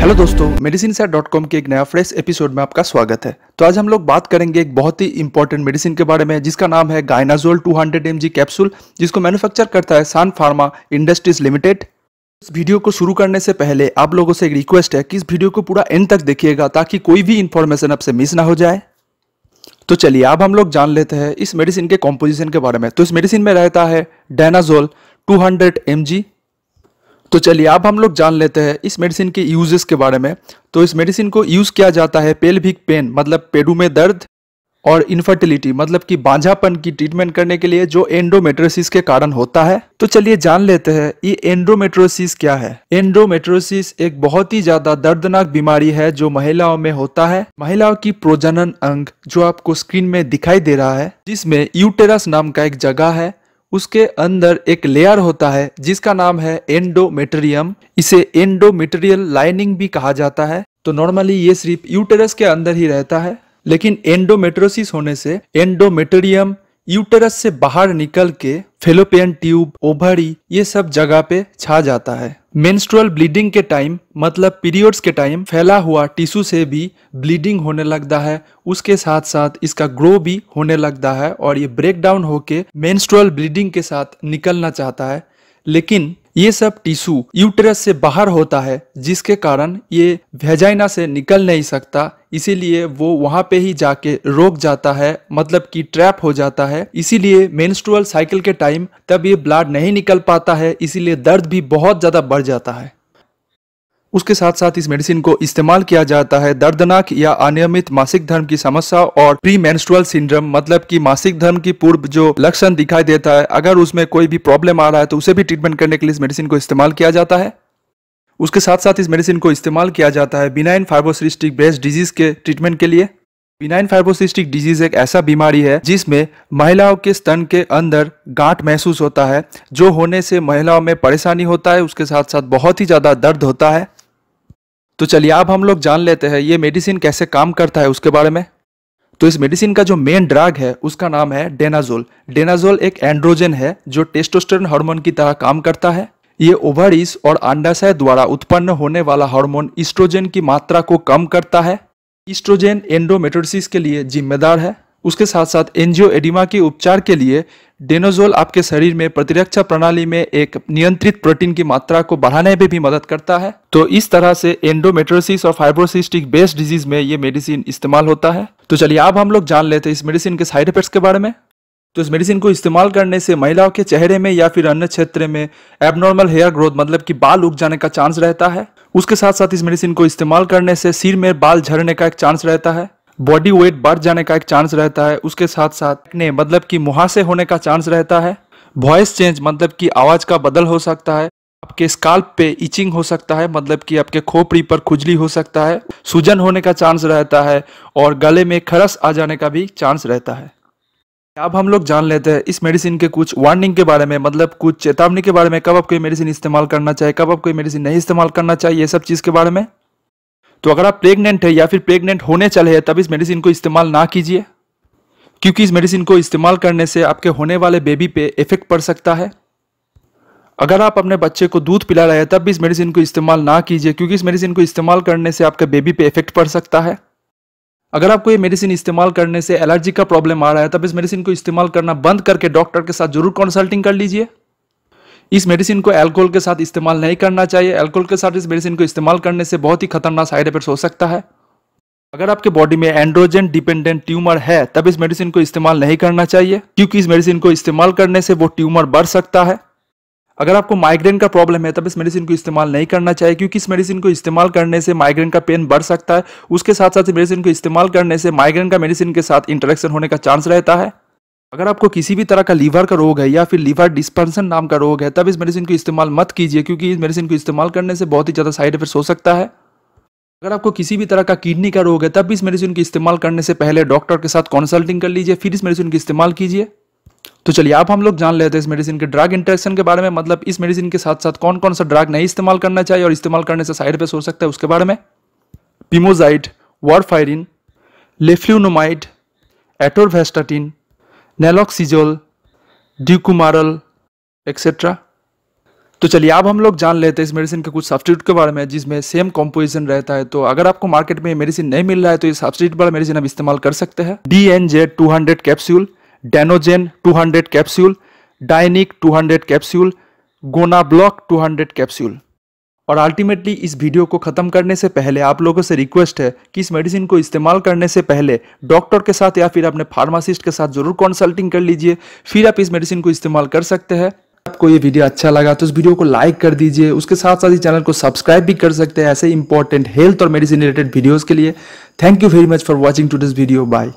Hello दोस्तों, medicinesat.com के एक नया फ्रेश एपिसोड में आपका स्वागत है। तो आज हम लोग बात करेंगे एक बहुत ही इंपॉर्टेंट मेडिसिन के बारे में जिसका नाम है गाइनाजोल 200 mg कैप्सूल, जिसको मैन्युफैक्चर करता है सान फार्मा इंडस्ट्रीज लिमिटेड। इस वीडियो को शुरू करने से पहले आप लोगों से एक रिक्वेस्ट है कि इस वीडियो को पूरा एंड तक देखिएगा ताकि कोई भी इंफॉर्मेशन आपसे मिस ना हो जाए। तो चलिए अब हम लोग जान लेते हैं इस मेडिसिन के कॉम्पोजिशन के बारे में। तो इस मेडिसिन में रहता है डायनाजोल 200 mg। तो चलिए अब हम लोग जान लेते हैं इस मेडिसिन के यूजेस के बारे में। तो इस मेडिसिन को यूज किया जाता है पेल्विक पेन मतलब पेडू में दर्द और इनफर्टिलिटी मतलब कि बांझापन की ट्रीटमेंट करने के लिए जो एंडोमेट्रियोसिस के कारण होता है। तो चलिए जान लेते हैं ये एंडोमेट्रियोसिस क्या है। एंडोमेट्रियोसिस एक बहुत ही ज्यादा दर्दनाक बीमारी है जो महिलाओं में होता है। महिलाओं की प्रजनन अंग जो आपको स्क्रीन में दिखाई दे रहा है, जिसमें यूटेरस नाम का एक जगह है, उसके अंदर एक लेयर होता है जिसका नाम है एंडोमेट्रियम। इसे एंडोमेट्रियल लाइनिंग भी कहा जाता है। तो नॉर्मली ये सिर्फ यूटेरस के अंदर ही रहता है, लेकिन एंडोमेट्रियोसिस होने से एंडोमेट्रियम यूटेरस से बाहर निकल के फेलोपियन ट्यूब, ओवरी, ये सब जगह पे छा जाता है। मेंस्ट्रुअल ब्लीडिंग के टाइम मतलब पीरियड्स के टाइम फैला हुआ टिश्यू से भी ब्लीडिंग होने लगता है। उसके साथ साथ इसका ग्रो भी होने लगता है और ये ब्रेक डाउन होके मेंस्ट्रुअल ब्लीडिंग के साथ निकलना चाहता है, लेकिन ये सब टिश्यू यूटेरस से बाहर होता है जिसके कारण ये वेजाइना से निकल नहीं सकता। इसीलिए वो वहां पे ही जाके रोक जाता है, मतलब कि ट्रैप हो जाता है। इसीलिए मेंस्ट्रुअल साइकिल के टाइम तब ये ब्लड नहीं निकल पाता है, इसीलिए दर्द भी बहुत ज्यादा बढ़ जाता है। उसके साथ साथ इस मेडिसिन को इस्तेमाल किया जाता है दर्दनाक या अनियमित मासिक धर्म की समस्या और प्री मेंस्ट्रुअल सिंड्रोम मतलब कि मासिक धर्म की पूर्व जो लक्षण दिखाई देता है, अगर उसमें कोई भी प्रॉब्लम आ रहा है तो उसे भी ट्रीटमेंट करने के लिए इस मेडिसिन को इस्तेमाल किया जाता है। उसके साथ साथ इस मेडिसिन को इस्तेमाल किया जाता है बिनाइन फाइब्रोसिस्टिक ब्रेस्ट डिजीज के ट्रीटमेंट के लिए। बिनाइन फाइब्रोसिस्टिक डिजीज एक ऐसा बीमारी है जिसमें महिलाओं के स्तन के अंदर गांठ महसूस होता है, जो होने से महिलाओं में परेशानी होता है। उसके साथ साथ बहुत ही ज्यादा दर्द होता है। तो चलिए अब हम लोग जान लेते हैं ये मेडिसिन कैसे काम करता है उसके बारे में। तो इस मेडिसिन का जो मेन ड्रग है उसका नाम है डेनाजोल। डेनाजोल एक एंड्रोजन है जो टेस्टोस्टेरोन हार्मोन की तरह काम करता है। ये ओवरीज और अंडाशय द्वारा उत्पन्न होने वाला हार्मोन ईस्ट्रोजन की मात्रा को कम करता है। ईस्ट्रोजन एंडोमेट्रियोसिस के लिए जिम्मेदार है। उसके साथ साथ एंजियोएडिमा के उपचार के लिए डेनाजोल आपके शरीर में प्रतिरक्षा प्रणाली में एक नियंत्रित प्रोटीन की मात्रा को बढ़ाने में भी मदद करता है। तो इस तरह से एंडोमेट्रियोसिस और फाइब्रोसिस्टिक ब्रेस्ट डिजीज में ये मेडिसिन इस्तेमाल होता है। तो चलिए अब हम लोग जान लेते हैं इस मेडिसिन के साइड इफेक्ट्स के बारे में। तो इस मेडिसिन को इस्तेमाल करने से महिलाओं के चेहरे में या फिर अन्य क्षेत्र में एबनॉर्मल हेयर ग्रोथ मतलब कि बाल उग जाने का चांस रहता है। उसके साथ साथ इस मेडिसिन को इस्तेमाल करने से सिर में बाल झड़ने का एक चांस रहता है, बॉडी वेट बढ़ जाने का एक चांस रहता है। उसके साथ साथ एक्ने मतलब कि मुहासे होने का चांस रहता है। वॉइस चेंज मतलब कि आवाज का बदल हो सकता है। आपके स्काल्प पे इचिंग हो सकता है मतलब कि आपके खोपड़ी पर खुजली हो सकता है। सूजन होने का चांस रहता है और गले में खरस आ जाने का भी चांस रहता है। अब हम लोग जान लेते हैं इस मेडिसिन के कुछ वार्निंग के बारे में, मतलब कुछ चेतावनी के बारे में, कब आपको ये मेडिसिन इस्तेमाल करना चाहिए, कब आपको ये मेडिसिन नहीं इस्तेमाल करना चाहिए, ये सब चीज के बारे में। तो अगर आप प्रेग्नेंट है या फिर प्रेग्नेंट होने चले हैं तब इस मेडिसिन को इस्तेमाल ना कीजिए, क्योंकि इस मेडिसिन को इस्तेमाल करने से आपके होने वाले बेबी पे इफेक्ट पड़ सकता है। अगर आप अपने बच्चे को दूध पिला रहे हैं तब भी इस मेडिसिन को इस्तेमाल ना कीजिए, क्योंकि इस मेडिसिन को इस्तेमाल करने से आपके बेबी पे इफेक्ट पड़ सकता है। अगर आपको ये मेडिसिन इस्तेमाल करने से एलर्जी का प्रॉब्लम आ रहा है तब इस मेडिसिन को इस्तेमाल करना बंद करके डॉक्टर के साथ जरूर कंसल्टिंग कर लीजिए। इस मेडिसिन को अल्कोहल के साथ इस्तेमाल नहीं करना चाहिए। अल्कोहल के साथ इस मेडिसिन को इस्तेमाल करने से बहुत ही खतरनाक साइड इफेक्ट्स हो सकता है। अगर आपके बॉडी में एंड्रोजन डिपेंडेंट ट्यूमर है तब इस मेडिसिन को इस्तेमाल नहीं करना चाहिए, क्योंकि इस मेडिसिन को इस्तेमाल करने से वो ट्यूमर बढ़ सकता है। अगर आपको माइग्रेन का प्रॉब्लम है तब इस मेडिसिन को इस्तेमाल नहीं करना चाहिए, क्योंकि इस मेडिसिन को इस्तेमाल करने से माइग्रेन का पेन बढ़ सकता है। उसके साथ साथ इस मेडिसिन को इस्तेमाल करने से माइग्रेन का मेडिसिन के साथ इंटरेक्शन होने का चांस रहता है। अगर आपको किसी भी तरह का लीवर का रोग है या फिर लीवर डिस्फंक्शन नाम का रोग है तब इस मेडिसिन को इस्तेमाल मत कीजिए, क्योंकि इस मेडिसिन को इस्तेमाल करने से बहुत ही ज्यादा साइड इफेक्ट्स हो सकता है। अगर आपको किसी भी तरह का किडनी का रोग है तब भी इस मेडिसिन को इस्तेमाल करने से पहले डॉक्टर के साथ कंसल्टिंग कर लीजिए, फिर इस मेडिसिन को इस्तेमाल कीजिए। तो चलिए अब हम लोग जान लेते हैं इस मेडिसिन के ड्रग इंटरेक्शन के बारे में, मतलब इस मेडिसिन के साथ साथ कौन कौन सा ड्रग नहीं इस्तेमाल करना चाहिए और इस्तेमाल करने से साइड इफेक्ट्स हो सकता है उसके बारे में। पिमोजाइड, वारफायरिन, लेफ्लुनोमाइड, एटोरवेस्टाटिन, नैलोक्सिजोल, ड्यूकुमारल एक्सेट्रा। तो चलिए अब हम लोग जान लेते हैं इस मेडिसिन के कुछ सब्स्टिट्यूट के बारे में जिसमें सेम कॉम्पोजिशन रहता है। तो अगर आपको मार्केट में मेडिसिन नहीं मिल रहा है तो ये सब्स्टिट्यूट वाला मेडिसिन आप इस्तेमाल कर सकते हैं। DNZ 200 कैप्सूल, डेनोजेन 200 कैप्सूल, डाइनिक 200 कैप्सूल, गोनाब्लॉक 200 कैप्सूल। और अल्टीमेटली इस वीडियो को खत्म करने से पहले आप लोगों से रिक्वेस्ट है कि इस मेडिसिन को इस्तेमाल करने से पहले डॉक्टर के साथ या फिर अपने फार्मासिस्ट के साथ जरूर कंसल्टिंग कर लीजिए, फिर आप इस मेडिसिन को इस्तेमाल कर सकते हैं। आपको ये वीडियो अच्छा लगा तो इस वीडियो को लाइक कर दीजिए, उसके साथ साथ इस चैनल को सब्सक्राइब भी कर सकते हैं ऐसे इंपॉर्टेंट हेल्थ और मेडिसिन रिलेटेड वीडियोस के लिए। Thank you very much for watching to this video. Bye.